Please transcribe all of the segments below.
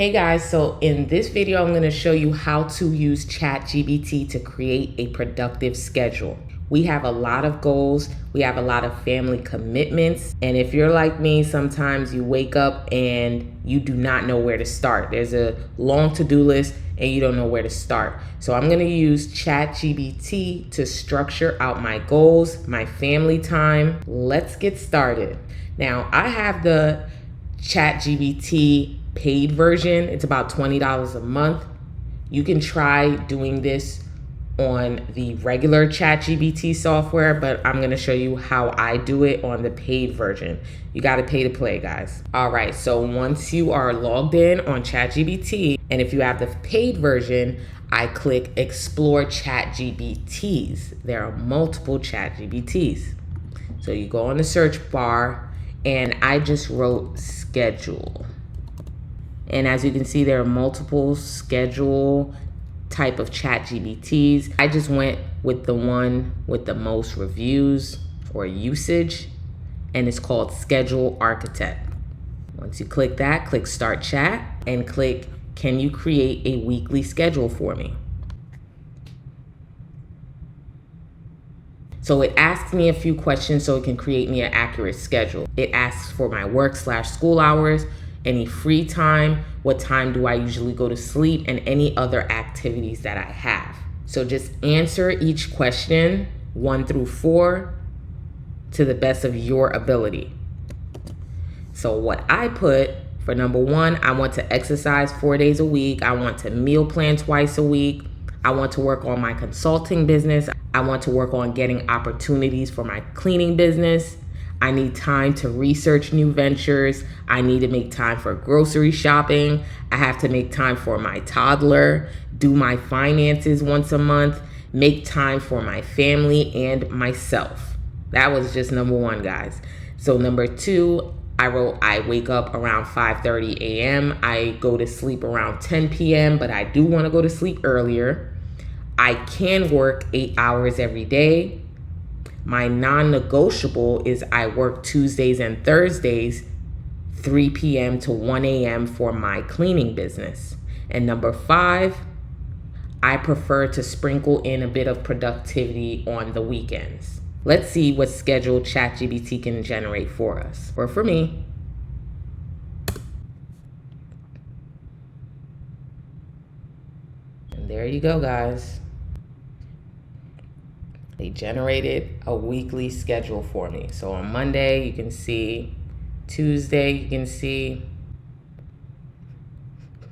Hey guys, so in this video, I'm going to show you how to use ChatGPT to create a productive schedule. We have a lot of goals, we have a lot of family commitments, and if you're like me, sometimes you wake up and you do not know where to start. There's a long to-do list and you don't know where to start. So I'm going to use ChatGPT to structure out my goals, my family time. Let's get started. Now, I have the ChatGPT paid version. It's about $20 a month. You can try doing this on the regular ChatGPT software, but I'm going to show you how I do it on the paid version. You got to pay to play, guys. All right, so once you are logged in on ChatGPT, and if you have the paid version, I click Explore ChatGPTs. There are multiple ChatGPTs. So you go on the search bar, and I just wrote schedule. And as you can see, there are multiple schedule type of ChatGPTs. I just went with the one with the most reviews or usage, and it's called Schedule Architect. Once you click that, click Start Chat and click, can you create a weekly schedule for me? So it asks me a few questions so it can create me an accurate schedule. It asks for my work/school hours, any free time, what time do I usually go to sleep, and any other activities that I have. So just answer each question 1 through 4 to the best of your ability. So what I put for number 1, I want to exercise 4 days a week. I want to meal plan twice a week. I want to work on my consulting business. I want to work on getting opportunities for my cleaning business. I need time to research new ventures. I need to make time for grocery shopping. I have to make time for my toddler, do my finances once a month, make time for my family and myself. That was just number 1, guys. So number 2, I wrote, I wake up around 5:30 a.m. I go to sleep around 10 p.m., but I do want to go to sleep earlier. I can work 8 hours every day. My non-negotiable is I work Tuesdays and Thursdays, 3 p.m. to 1 a.m. for my cleaning business. And number 5, I prefer to sprinkle in a bit of productivity on the weekends. Let's see what schedule ChatGPT can generate for us, or for me. And there you go, guys. They generated a weekly schedule for me. So on Monday, you can see, Tuesday, you can see,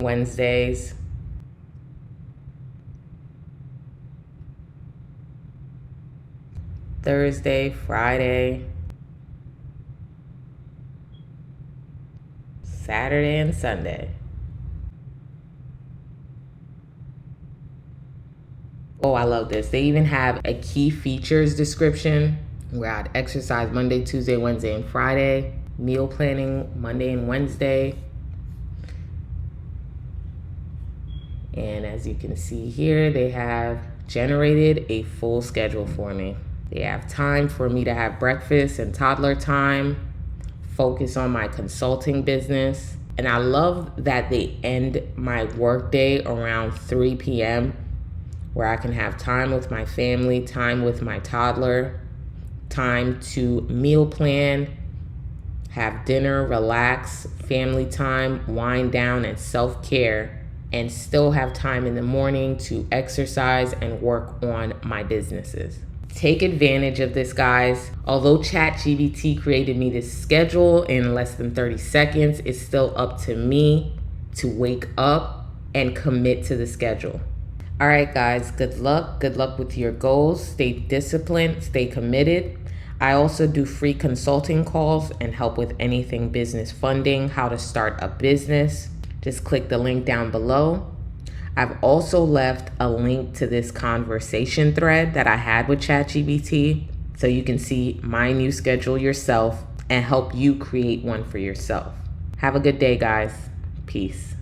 Wednesdays, Thursday, Friday, Saturday, and Sunday. Oh, I love this. They even have a key features description where I'd exercise Monday, Tuesday, Wednesday, and Friday. Meal planning Monday and Wednesday. And as you can see here, they have generated a full schedule for me. They have time for me to have breakfast and toddler time, focus on my consulting business. And I love that they end my workday around 3 p.m. where I can have time with my family, time with my toddler, time to meal plan, have dinner, relax, family time, wind down, and self-care, and still have time in the morning to exercise and work on my businesses. Take advantage of this, guys. Although ChatGPT created me this schedule in less than 30 seconds, it's still up to me to wake up and commit to the schedule. All right, guys, good luck. Good luck with your goals. Stay disciplined, stay committed. I also do free consulting calls and help with anything business funding, how to start a business. Just click the link down below. I've also left a link to this conversation thread that I had with ChatGPT so you can see my new schedule yourself and help you create one for yourself. Have a good day, guys. Peace.